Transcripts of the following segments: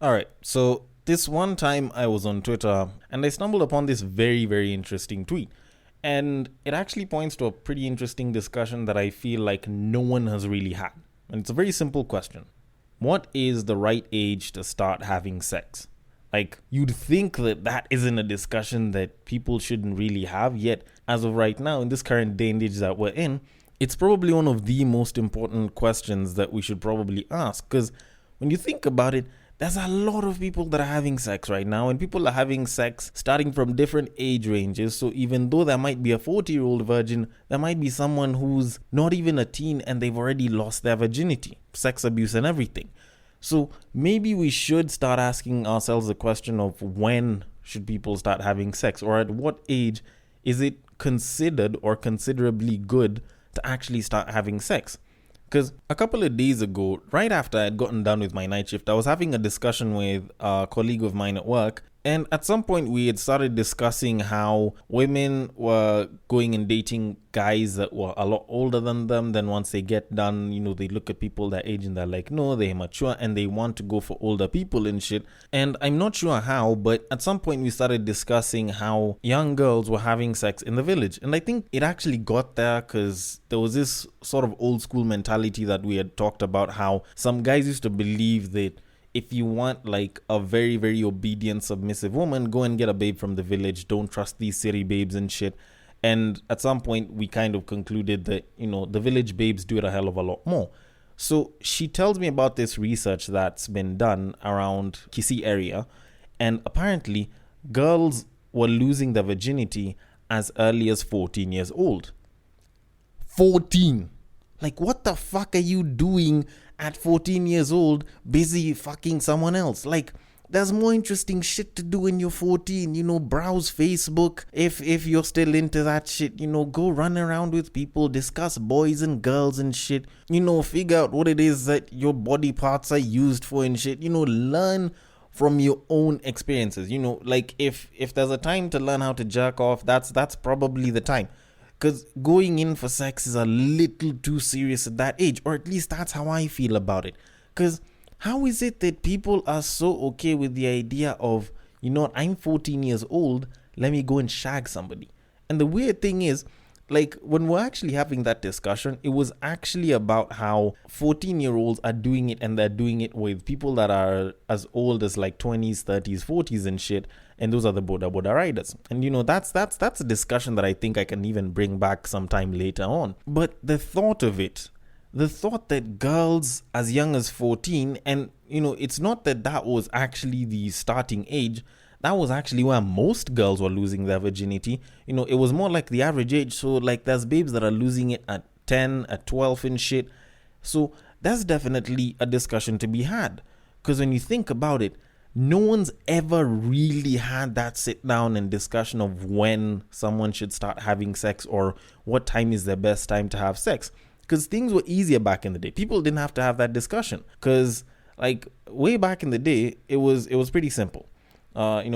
All right. So this one time I was on Twitter and I stumbled upon this very, very interesting tweet. And it actually points to a pretty interesting discussion that I feel like no one has really had. And it's a very simple question. What is the right age to start having sex? Like, you'd think that that isn't a discussion that people shouldn't really have, yet, as of right now, in this current day and age that we're in, it's probably one of the most important questions that we should probably ask. Because when you think about it, there's a lot of people that are having sex right now, and people are having sex starting from different age ranges. So even though there might be a 40-year-old virgin, there might be someone who's not even a teen and they've already lost their virginity, sex abuse, and everything. So maybe we should start asking ourselves the question of when should people start having sex, or at what age is it considered or considerably good to actually start having sex? Because a couple of days ago, right after I had gotten done with my night shift, I was having a discussion with a colleague of mine at work. And at some point, we had started discussing how women were going and dating guys that were a lot older than them. Then once they get done, they look at people their age and they're like, no, they're mature and they want to go for older people and shit. And I'm not sure how, but at some point we started discussing how young girls were having sex in the village. And I think it actually got there because there was this sort of old school mentality that we had talked about, how some guys used to believe that if you want like a very, very obedient, submissive woman, go and get a babe from the village. Don't trust these city babes and shit. And at some point, we kind of concluded that, the village babes do it a hell of a lot more. So she tells me about this research that's been done around Kisii area. And apparently, girls were losing their virginity as early as 14 years old. 14! Like, what the fuck are you doing at 14 years old, busy fucking someone else? Like, there's more interesting shit to do when you're 14. Browse Facebook if you're still into that shit. Go run around with people, discuss boys and girls and shit. Figure out what it is that your body parts are used for and shit. Learn from your own experiences. Like if there's a time to learn how to jerk off, that's probably the time. Because going in for sex is a little too serious at that age, or at least that's how I feel about it. Because how is it that people are so okay with the idea of, I'm 14 years old, let me go and shag somebody? And the weird thing is, like, when we're actually having that discussion, it was actually about how 14-year-olds are doing it, and they're doing it with people that are as old as like 20s, 30s, 40s and shit. And those are the Boda Boda riders. And that's a discussion that I think I can even bring back sometime later on. But the thought of it, the thought that girls as young as 14, and it's not that was actually the starting age. That was actually where most girls were losing their virginity. It was more like the average age. So like there's babes that are losing it at 10, at 12 and shit. So that's definitely a discussion to be had. Because when you think about it, no one's ever really had that sit down and discussion of when someone should start having sex or what time is the best time to have sex. Because things were easier back in the day. People didn't have to have that discussion. Because like way back in the day, it was pretty simple.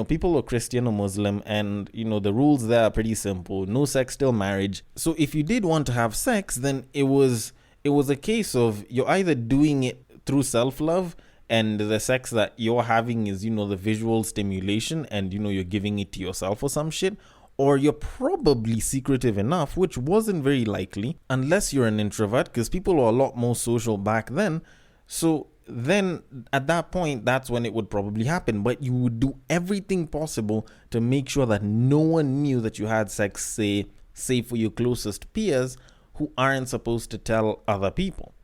People were Christian or Muslim, and the rules there are pretty simple: no sex till marriage. So if you did want to have sex, then it was a case of you're either doing it through self-love, and the sex that you're having is the visual stimulation, and you're giving it to yourself or some shit, or you're probably secretive enough, which wasn't very likely unless you're an introvert, because people were a lot more social back then. So then at that point, that's when it would probably happen. But you would do everything possible to make sure that no one knew that you had sex, say for your closest peers who aren't supposed to tell other people.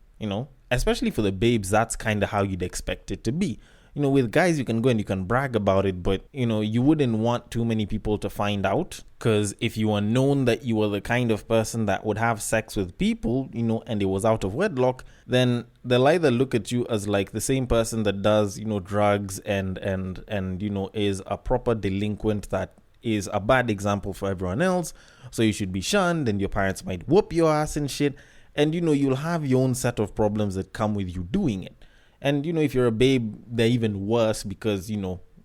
Especially for the babes, that's kind of how you'd expect it to be. With guys, you can go and you can brag about it, but you wouldn't want too many people to find out, because if you were known that you were the kind of person that would have sex with people, and it was out of wedlock, then they'll either look at you as like the same person that does drugs and is a proper delinquent that is a bad example for everyone else, so you should be shunned, and your parents might whoop your ass and shit, and you'll have your own set of problems that come with you doing it. And, if you're a babe, they're even worse because,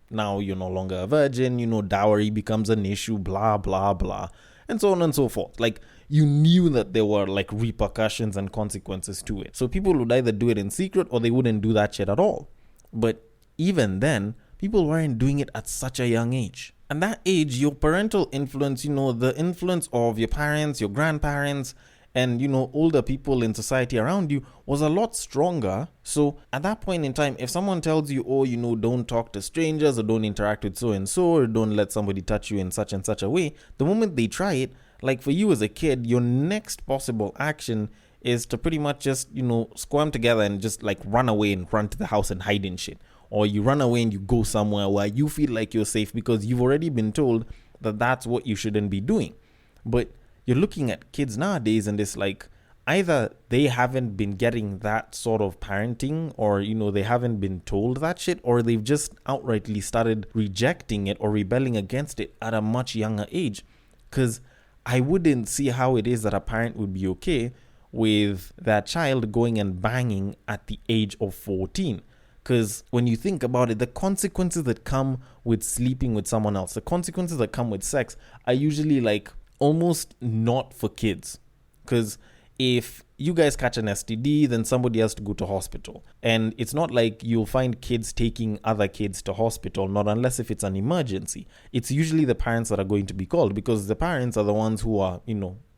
now you're no longer a virgin, dowry becomes an issue, blah, blah, blah, and so on and so forth. Like, you knew that there were, like, repercussions and consequences to it. So people would either do it in secret or they wouldn't do that shit at all. But even then, people weren't doing it at such a young age. And that age, your parental influence, the influence of your parents, your grandparents, and older people in society around you was a lot stronger. So at that point in time, if someone tells you, oh, don't talk to strangers, or don't interact with so and so, or don't let somebody touch you in such and such a way, the moment they try it, like for you as a kid, your next possible action is to pretty much just squirm together and just like run away and run to the house and hide in shit. Or you run away and you go somewhere where you feel like you're safe because you've already been told that that's what you shouldn't be doing. But you're looking at kids nowadays and it's like either they haven't been getting that sort of parenting, or they haven't been told that shit, or they've just outrightly started rejecting it or rebelling against it at a much younger age. Because I wouldn't see how it is that a parent would be okay with their child going and banging at the age of 14. Because when you think about it, the consequences that come with sleeping with someone else, the consequences that come with sex are usually like almost not for kids. Because if you guys catch an STD, then somebody has to go to hospital. And it's not like you'll find kids taking other kids to hospital, not unless if it's an emergency. It's usually the parents that are going to be called, because the parents are the ones who are,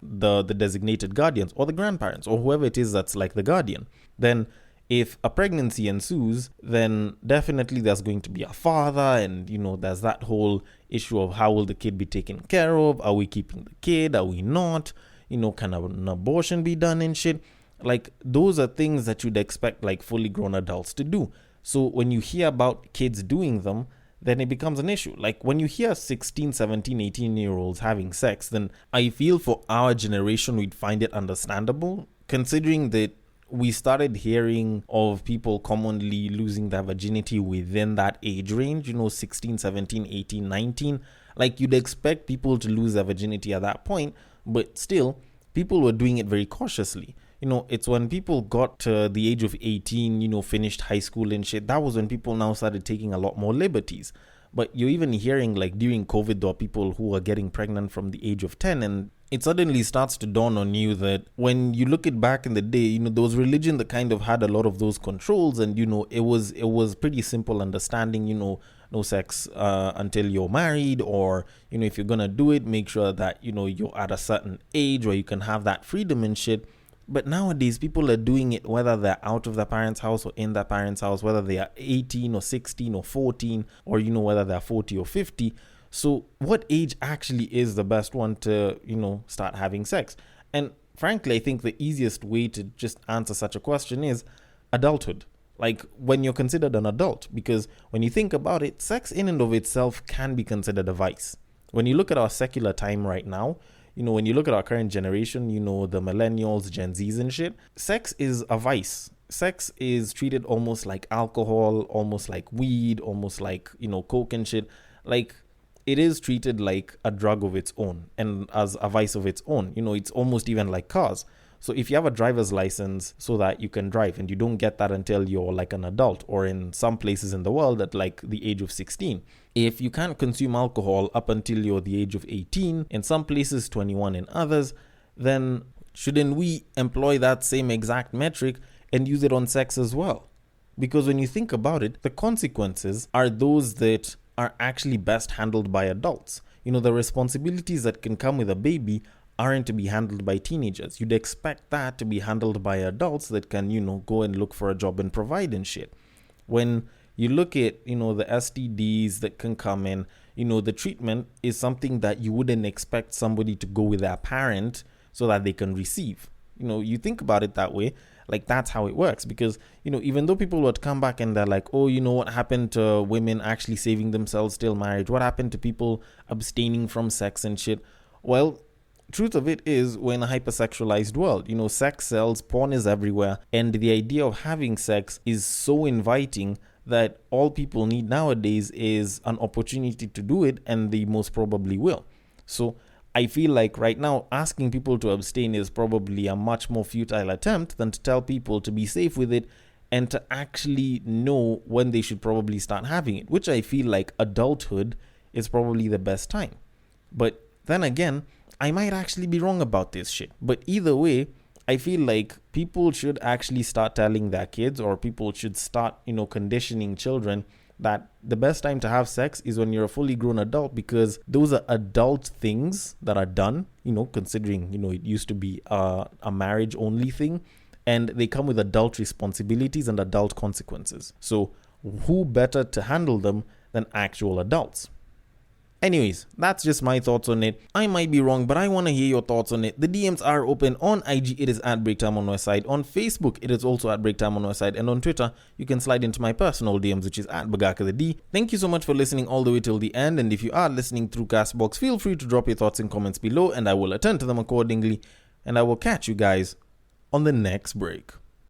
the designated guardians, or the grandparents, or whoever it is that's like the guardian. Then if a pregnancy ensues, then definitely there's going to be a father, and there's that whole issue of how will the kid be taken care of? Are we keeping the kid? Are we not? Can an abortion be done and shit? Like, those are things that you'd expect like fully grown adults to do. So when you hear about kids doing them, then it becomes an issue. Like when you hear 16, 17, 18-year-olds having sex, then I feel for our generation we'd find it understandable, considering that we started hearing of people commonly losing their virginity within that age range, 16, 17, 18, 19. Like, you'd expect people to lose their virginity at that point, but still, people were doing it very cautiously. It's when people got to the age of 18, finished high school and shit, that was when people now started taking a lot more liberties. But you're even hearing, like, during COVID, there are people who are getting pregnant from the age of 10, and it suddenly starts to dawn on you that when you look at back in the day, there was religion that kind of had a lot of those controls, and it was pretty simple understanding, no sex until you're married, or if you're gonna do it, make sure that you're at a certain age where you can have that freedom and shit. But nowadays people are doing it whether they're out of their parents' house or in their parents' house, whether they are 18 or 16 or 14, or whether they're 40 or 50. So what age actually is the best one to, start having sex? And frankly, I think the easiest way to just answer such a question is adulthood. Like when you're considered an adult, because when you think about it, sex in and of itself can be considered a vice. When you look at our secular time right now, when you look at our current generation, the millennials, Gen Zs and shit, sex is a vice. Sex is treated almost like alcohol, almost like weed, almost like, coke and shit. Like, it is treated like a drug of its own and as a vice of its own. It's almost even like cars. So if you have a driver's license so that you can drive, and you don't get that until you're like an adult, or in some places in the world at like the age of 16. If you can't consume alcohol up until you're the age of 18, in some places 21 in others, then shouldn't we employ that same exact metric and use it on sex as well? Because when you think about it, the consequences are those that are actually best handled by adults. The responsibilities that can come with a baby aren't to be handled by teenagers. You'd expect that to be handled by adults that can, go and look for a job and provide and shit. When you look at, the STDs that can come in, the treatment is something that you wouldn't expect somebody to go with their parent so that they can receive. You think about it that way, like that's how it works. Because, even though people would come back and they're like, oh, what happened to women actually saving themselves till marriage? What happened to people abstaining from sex and shit? Well, truth of it is, we're in a hypersexualized world. Sex sells, porn is everywhere, and the idea of having sex is so inviting that all people need nowadays is an opportunity to do it, and they most probably will. So I feel like right now asking people to abstain is probably a much more futile attempt than to tell people to be safe with it and to actually know when they should probably start having it, which I feel like adulthood is probably the best time. But then again, I might actually be wrong about this shit. But either way, I feel like people should actually start telling their kids, or people should start, conditioning children that the best time to have sex is when you're a fully grown adult, because those are adult things that are done, considering, it used to be a marriage only thing, and they come with adult responsibilities and adult consequences. So who better to handle them than actual adults? Anyways, that's just my thoughts on it. I might be wrong, but I want to hear your thoughts on it. The DMs are open. On IG, it is at Breaktime on Westside. On Facebook, it is also at Breaktime on Westside. And on Twitter, you can slide into my personal DMs, which is at Bagaka the D. Thank you so much for listening all the way till the end. And if you are listening through Castbox, feel free to drop your thoughts in comments below, and I will attend to them accordingly. And I will catch you guys on the next break.